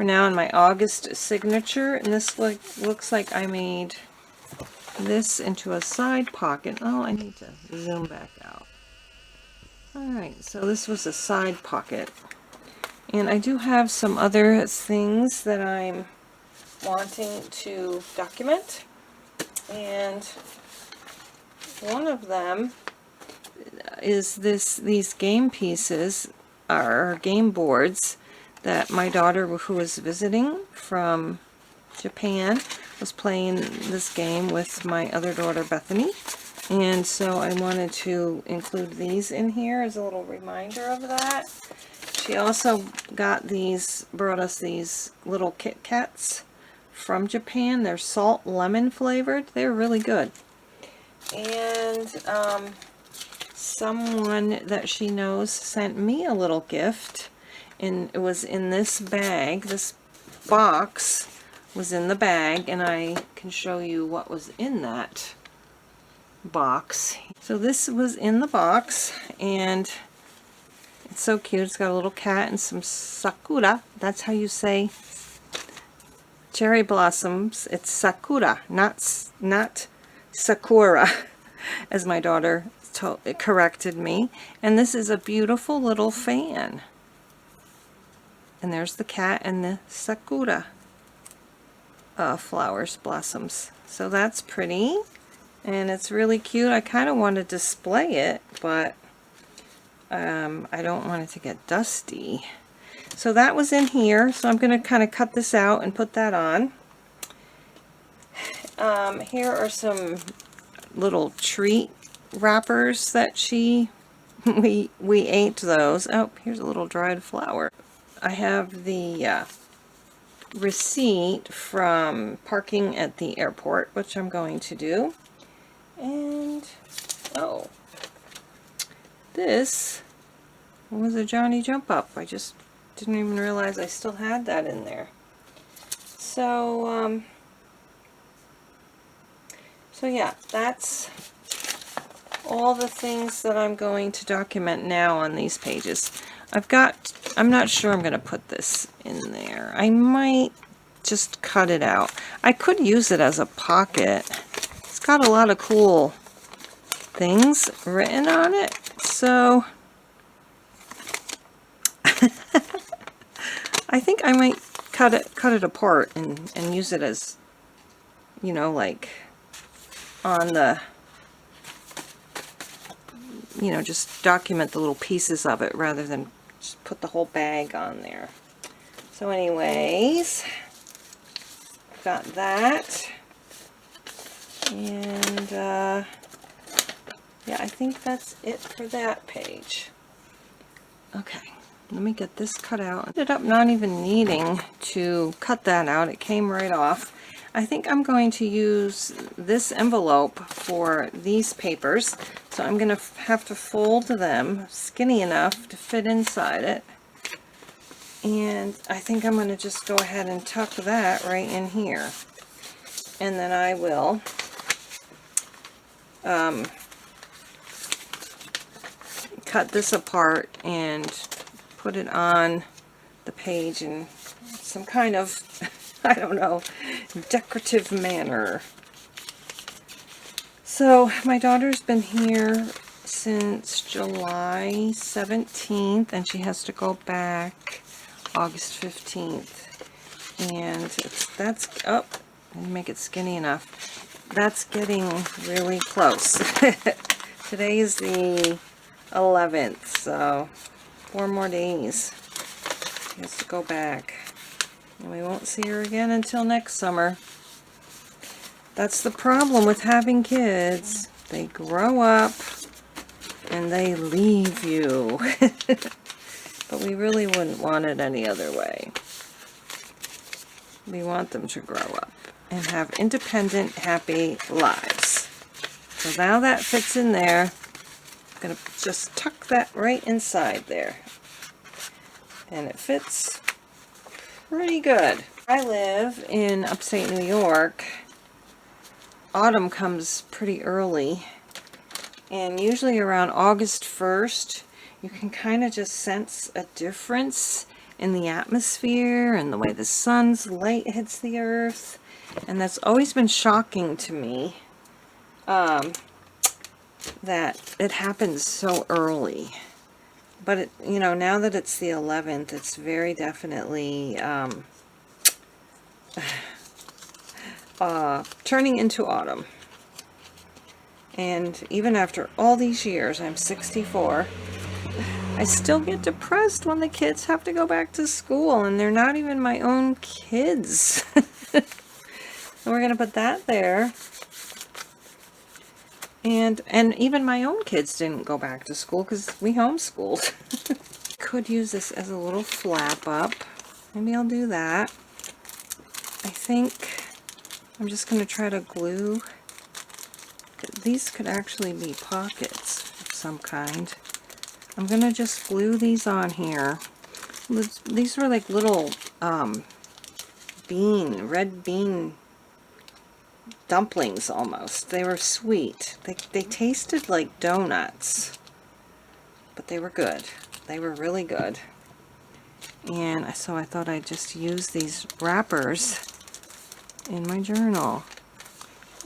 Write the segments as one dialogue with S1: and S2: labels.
S1: We're now in my August signature, and this looks like I made this into a side pocket. Oh, I need to zoom back out. Alright, so this was a side pocket. And I do have some other things that I'm wanting to document. And one of them is these game pieces, or game boards, that my daughter, who was visiting from Japan, was playing this game with my other daughter, Bethany. And so I wanted to include these in here as a little reminder of that. She also brought us these little Kit Kats from Japan. They're salt lemon flavored. They're really good. And someone that she knows sent me a little gift, and it was in this bag. This box was in the bag, and I can show you what was in that box. So this was in the box, and it's so cute. It's got a little cat and some sakura. That's how you say cherry blossoms. It's sakura, not sakura, as my daughter corrected me. And this is a beautiful little fan. And there's the cat and the sakura flowers, blossoms. So that's pretty. And it's really cute. I kind of want to display it, but I don't want it to get dusty. So that was in here. So I'm going to kind of cut this out and put that on. Here are some little treat wrappers that we ate those. Oh, here's a little dried flower. I have the receipt from parking at the airport, which I'm going to do. And oh, this was a Johnny Jump Up. I just didn't even realize I still had that in there. So so yeah, that's all the things that I'm going to document now on these pages. I'm not sure I'm going to put this in there. I might just cut it out. I could use it as a pocket. It's got a lot of cool things written on it, so I think I might cut it apart and use it as, you know, like on the, you know, just document the little pieces of it rather than just put the whole bag on there. So anyways, got that. And yeah, I think that's it for that page. Okay, let me get this cut out. I ended up not even needing to cut that out. It came right off. I think I'm going to use this envelope for these papers. So I'm going to have to fold them skinny enough to fit inside it. And I think I'm going to just go ahead and tuck that right in here. And then I will cut this apart and put it on the page in some kind of, I don't know, decorative manner. So my daughter's been here since July 17th, and she has to go back August 15th. And that's up, and make it skinny enough. That's getting really close. Today is the 11th, so 4 more days. She has to go back. And we won't see her again until next summer. That's the problem with having kids. They grow up and they leave you. But we really wouldn't want it any other way. We want them to grow up and have independent, happy lives. So now that fits in there. I'm going to just tuck that right inside there. And it fits pretty good. I live in upstate New York. Autumn comes pretty early, and usually around August 1st you can kind of just sense a difference in the atmosphere and the way the sun's light hits the earth. And that's always been shocking to me, that it happens so early. But, it, you know, now that it's the 11th, it's very definitely turning into autumn. And even after all these years, I'm 64, I still get depressed when the kids have to go back to school, and they're not even my own kids. And we're going to put that there. And even my own kids didn't go back to school because we homeschooled. Could use this as a little flap up. Maybe I'll do that. I think I'm just going to try to glue. These could actually be pockets of some kind. I'm going to just glue these on here. These were like little red bean dumplings almost. They were sweet. They tasted like donuts, but they were good. They were really good. And so I thought I'd just use these wrappers in my journal.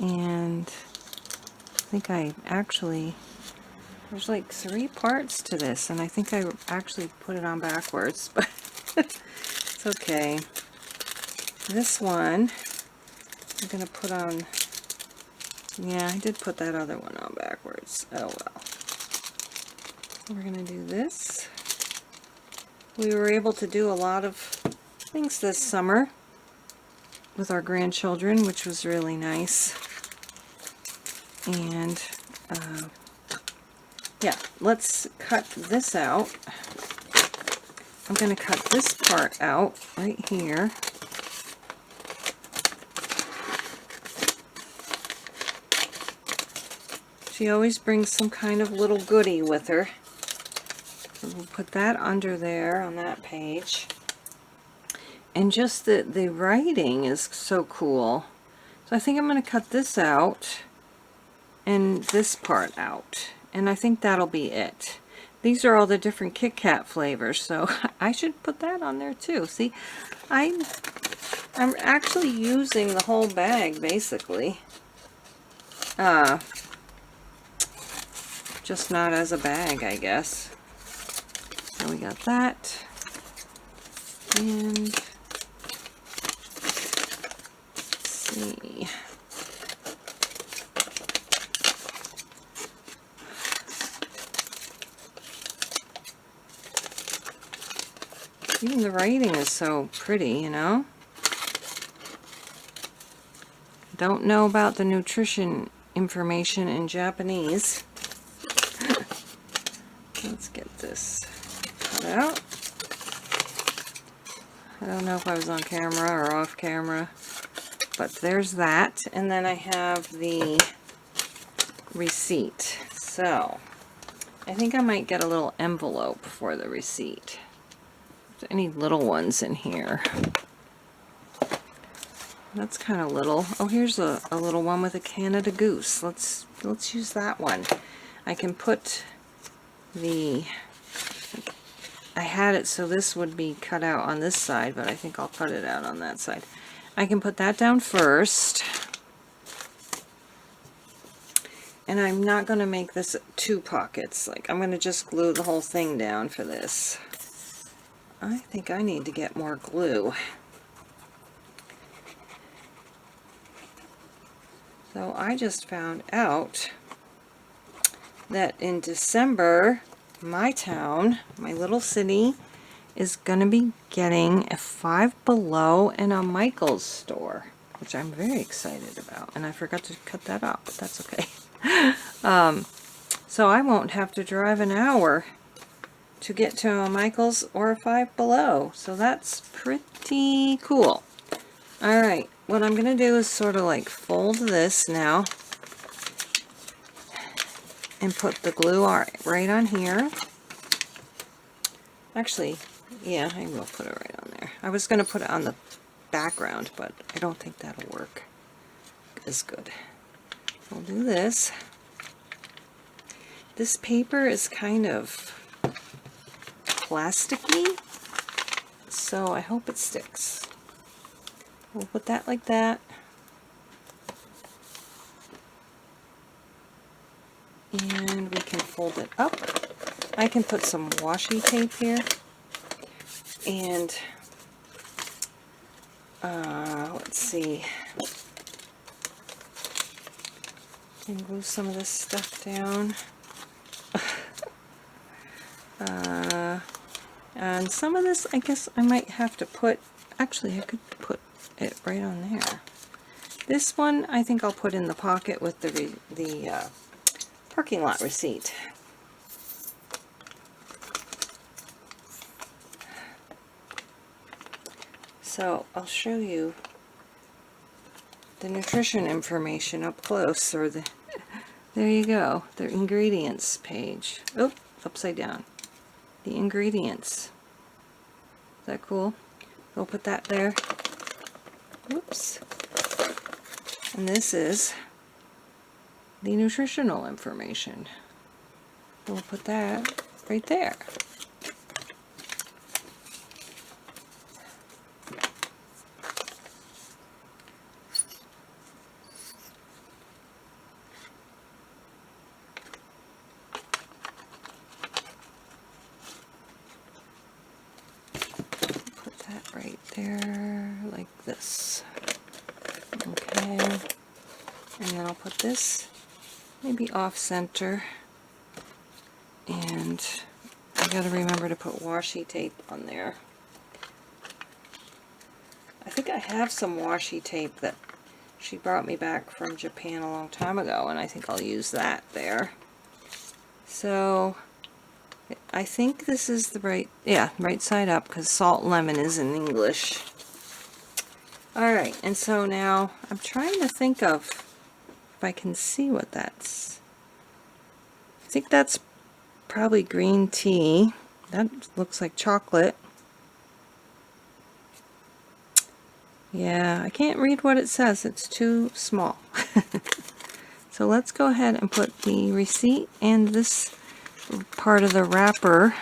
S1: And I think I actually, there's like 3 parts to this, and I think I actually put it on backwards, but it's okay. This one I'm going to put on, yeah, I did put that other one on backwards. Oh well. We're going to do this. We were able to do a lot of things this summer with our grandchildren, which was really nice. And yeah, let's cut this out. I'm going to cut this part out right here. She always brings some kind of little goodie with her. So we'll put that under there on that page. And just the writing is so cool. So I think I'm going to cut this out and this part out. And I think that'll be it. These are all the different Kit Kat flavors, so I should put that on there too. See, I'm actually using the whole bag basically. Just not as a bag, I guess. So we got that. And let's see. Even the writing is so pretty, you know? Don't know about the nutrition information in Japanese. Let's get this cut out. I don't know if I was on camera or off camera, but there's that. And then I have the receipt. So I think I might get a little envelope for the receipt. Any little ones in here? That's kind of little. Oh, here's a little one with a Canada Goose. Let's use that one. I can put the, I had it so this would be cut out on this side, but I think I'll cut it out on that side. I can put that down first. And I'm not going to make this 2 pockets. Like, I'm going to just glue the whole thing down for this. I think I need to get more glue. So I just found out that in December, my town, my little city, is going to be getting a Five Below and a Michael's store, which I'm very excited about. And I forgot to cut that out, but that's okay. So I won't have to drive an hour to get to a Michael's or a Five Below. So that's pretty cool. Alright, what I'm going to do is sort of like fold this now and put the glue right on here. Actually, yeah, I will put it right on there. I was going to put it on the background, but I don't think that'll work as good. We'll do this. This paper is kind of plasticky, so I hope it sticks. We'll put that like that. And we can fold it up. I can put some washi tape here. And let's see. And glue some of this stuff down. And some of this, I guess I might have to put, actually I could put it right on there. This one I think I'll put in the pocket with the parking lot receipt. So I'll show you the nutrition information up close, or there you go, the ingredients page. Oh, upside down. The ingredients. Is that cool? We'll put that there. Whoops. And this is the nutritional information. We'll put that right there. Right there, like this. Okay, and then I'll put this maybe off center, and I gotta remember to put washi tape on there. I think I have some washi tape that she brought me back from Japan a long time ago, and I think I'll use that there. So I think this is the right, yeah, right side up, because salt lemon is in English. Alright, and so now I'm trying to think of if I can see what that's. I think that's probably green tea. That looks like chocolate. Yeah, I can't read what it says. It's too small. So let's go ahead and put the receipt and this part of the wrapper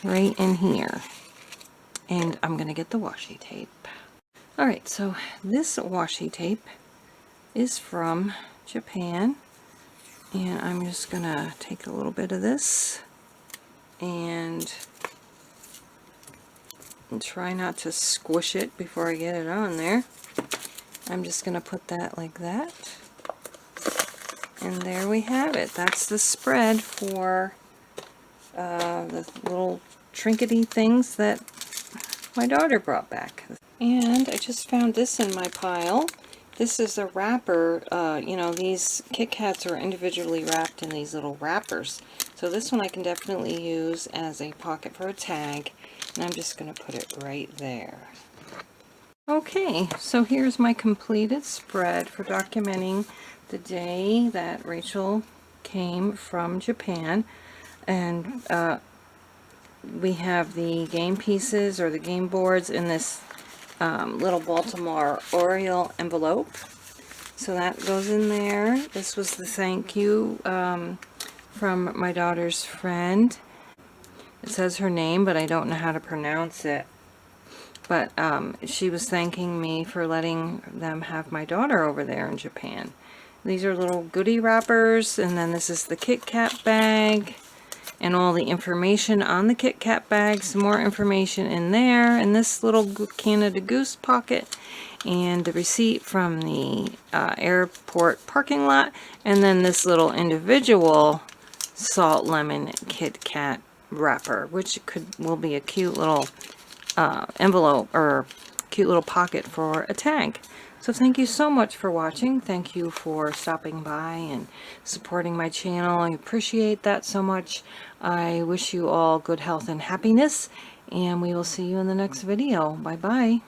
S1: right in here, and I'm gonna get the washi tape. Alright, so this washi tape is from Japan, and I'm just gonna take a little bit of this and try not to squish it before I get it on there. I'm just gonna put that like that. And there we have it. That's the spread for the little trinkety things that my daughter brought back. And I just found this in my pile. This is a wrapper. You know, these Kit Kats are individually wrapped in these little wrappers. So this one I can definitely use as a pocket for a tag. And I'm just going to put it right there. Okay, so here's my completed spread for documenting the day that Rachel came from Japan. And we have the game pieces, or the game boards, in this little Baltimore Oriole envelope. So that goes in there. This was the thank you from my daughter's friend. It says her name, but I don't know how to pronounce it. But she was thanking me for letting them have my daughter over there in Japan. These are little goodie wrappers, and then this is the Kit Kat bag, and all the information on the Kit Kat bag. Some more information in there, and this little Canada Goose pocket, and the receipt from the airport parking lot, and then this little individual salt lemon Kit Kat wrapper, which will be a cute little envelope, or cute little pocket for a tag. So thank you so much for watching. Thank you for stopping by and supporting my channel. I appreciate that so much. I wish you all good health and happiness, and we will see you in the next video. Bye bye.